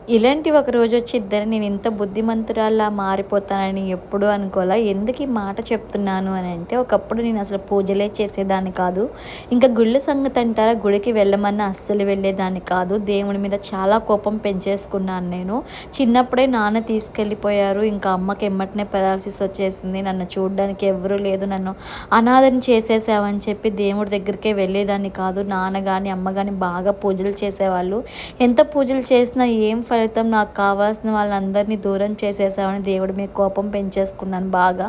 ఇలాంటి ఒక రోజు వచ్చిద్దని నేను ఇంత బుద్ధిమంతురాల్లా మారిపోతానని ఎప్పుడూ అనుకోలే. ఎందుకు ఈ మాట చెప్తున్నాను అని అంటే, ఒకప్పుడు నేను అసలు పూజలే చేసేదాన్ని కాదు. ఇంకా గుళ్ళ సంగతి అంటారా, గుడికి వెళ్ళమన్నా అస్సలు వెళ్ళేదాన్ని కాదు. దేవుని మీద చాలా కోపం పెంచేసుకున్నాను నేను. చిన్నప్పుడే నాన్న తీసుకెళ్ళిపోయారు. ఇంకా అమ్మకి ఎమ్మటనే పెరాలసిస్ వచ్చేసింది. నన్ను చూడడానికి ఎవ్వరూ లేదు. నన్ను అనాథని చేసేసావని చెప్పి దేవుడి దగ్గరికే వెళ్ళేదాన్ని కాదు. నాన్న కానీ అమ్మ కానీ బాగా పూజలు చేసేవాళ్ళు. ఎంత పూజలు చేసినా ఏం ఫలితం, నాకు కావాల్సిన వాళ్ళందరినీ దూరం చేసేసామని దేవుడి మీద కోపం పెంచేసుకున్నాను బాగా.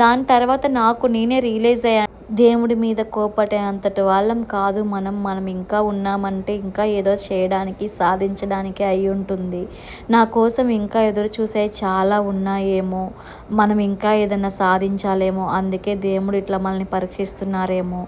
దాని తర్వాత నాకు నేనే రియలైజ్ అయ్యాను, దేవుడి మీద కోపటే అంతటి వాళ్ళం కాదు మనం. మనం ఇంకా ఉన్నామంటే ఇంకా ఏదో చేయడానికి, సాధించడానికి అయి ఉంటుంది. నా కోసం ఇంకా ఎదురు చూసేవి చాలా ఉన్నాయేమో, మనం ఇంకా ఏదైనా సాధించాలేమో, అందుకే దేవుడు ఇట్లా మనల్ని పరీక్షిస్తున్నారేమో,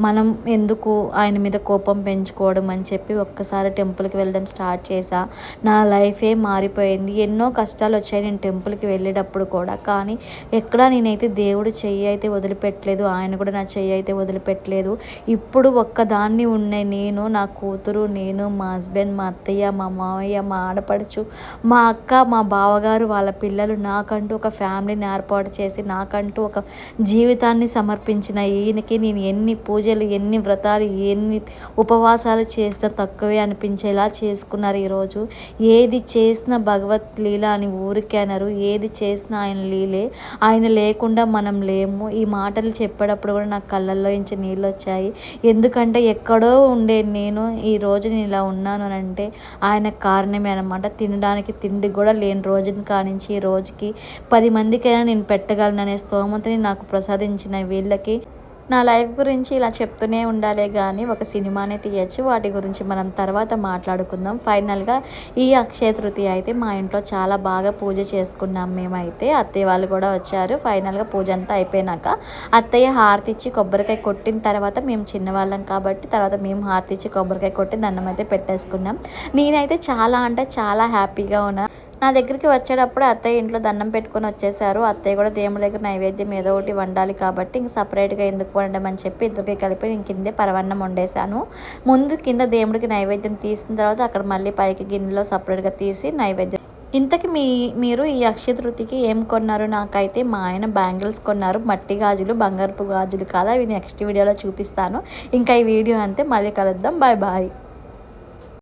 మనం ఎందుకు ఆయన మీద కోపం పెంచుకోవడం అని చెప్పి ఒక్కసారి టెంపుల్కి వెళ్ళడం స్టార్ట్ చేశా. నా లైఫే మారిపోయింది. ఎన్నో కష్టాలు వచ్చాయి నేను టెంపుల్కి వెళ్ళేటప్పుడు కూడా, కానీ ఎక్కడా నేనైతే దేవుడు చెయ్యి అయితే వదిలిపెట్టలేదు. ఆయన కూడా నా చెయ్యి అయితే వదిలిపెట్టలేదు. ఇప్పుడు ఒక్కదాన్ని ఉన్నాయి, నేను, నా కూతురు, నేను, మా హస్బెండ్, మా అత్తయ్య, మా మావయ్య, మా ఆడపడుచు, మా అక్క, మా బావగారు, వాళ్ళ పిల్లలు, నాకంటూ ఒక ఫ్యామిలీని ఏర్పాటు చేసి నాకంటూ ఒక జీవితాన్ని సమర్పించిన ఈయనకి నేను ఎన్ని పూజలు, ఎన్ని వ్రతాలు, ఎన్ని ఉపవాసాలు చేసినా తక్కువే అనిపించేలా చేసుకున్నారు ఈరోజు. ఏది చేసినా భగవత్ లీల అని ఊరికే అనరు. ఏది చేసినా ఆయన లీలే. ఆయన లేకుండా మనం లేము. ఈ మాటలు చెప్పేటప్పుడు కూడా నాకు కళ్ళల్లో నుంచి నీళ్ళు వచ్చాయి. ఎందుకంటే ఎక్కడో ఉండే నేను ఈరోజు నేను ఇలా ఉన్నాను అని అంటే ఆయన కారణమే అనమాట. తినడానికి తిండి కూడా లేని రోజుని కానించి ఈ రోజుకి 10 మందికైనా నేను పెట్టగలననే స్తోమతని నాకు ప్రసాదించిన వీళ్ళకి నా లైఫ్ గురించి ఇలా చెప్తూనే ఉండాలే కానీ ఒక సినిమానే తీయచ్చు. వాటి గురించి మనం తర్వాత మాట్లాడుకుందాం. ఫైనల్గా ఈ అక్షయ తృతీయ అయితే మా ఇంట్లో చాలా బాగా పూజ చేసుకున్నాం మేమైతే. అత్తయ్య వాళ్ళు కూడా వచ్చారు. ఫైనల్గా పూజ అంతా అయిపోయినాక అత్తయ్య హారతి ఇచ్చి కొబ్బరికాయ కొట్టిన తర్వాత, మేము చిన్నవాళ్ళం కాబట్టి తర్వాత మేము హారతి ఇచ్చి కొబ్బరికాయ కొట్టి దండం అయితే పెట్టేసుకున్నాం. నేనైతే చాలా అంటే చాలా హ్యాపీగా ఉన్నా. నా దగ్గరికి వచ్చేటప్పుడు అత్తయ్య ఇంట్లో దండం పెట్టుకొని వచ్చేసారు. అత్తయ్య కూడా దేవుడి దగ్గర నైవేద్యం ఏదో ఒకటి వండాలి కాబట్టి ఇంక సపరేట్గా ఎందుకు వండమని చెప్పి ఇద్దరికి కలిపి నేను కిందే పరవన్నం వండేశాను. ముందు కింద దేవుడికి నైవేద్యం తీసిన తర్వాత అక్కడ మళ్ళీ పైకి గిన్నెలో సపరేట్గా తీసి నైవేద్యం. ఇంతకీ మీరు ఈ అక్షయ తృతీయకి ఏం కొన్నారు? నాకైతే మా ఆయన బ్యాంగిల్స్ కొన్నారు. మట్టి గాజులు, బంగారపు గాజులు కాదు. అవి నెక్స్ట్ వీడియోలో చూపిస్తాను. ఇంకా ఈ వీడియో అంతే, మళ్ళీ కలుద్దాం. Bye bye.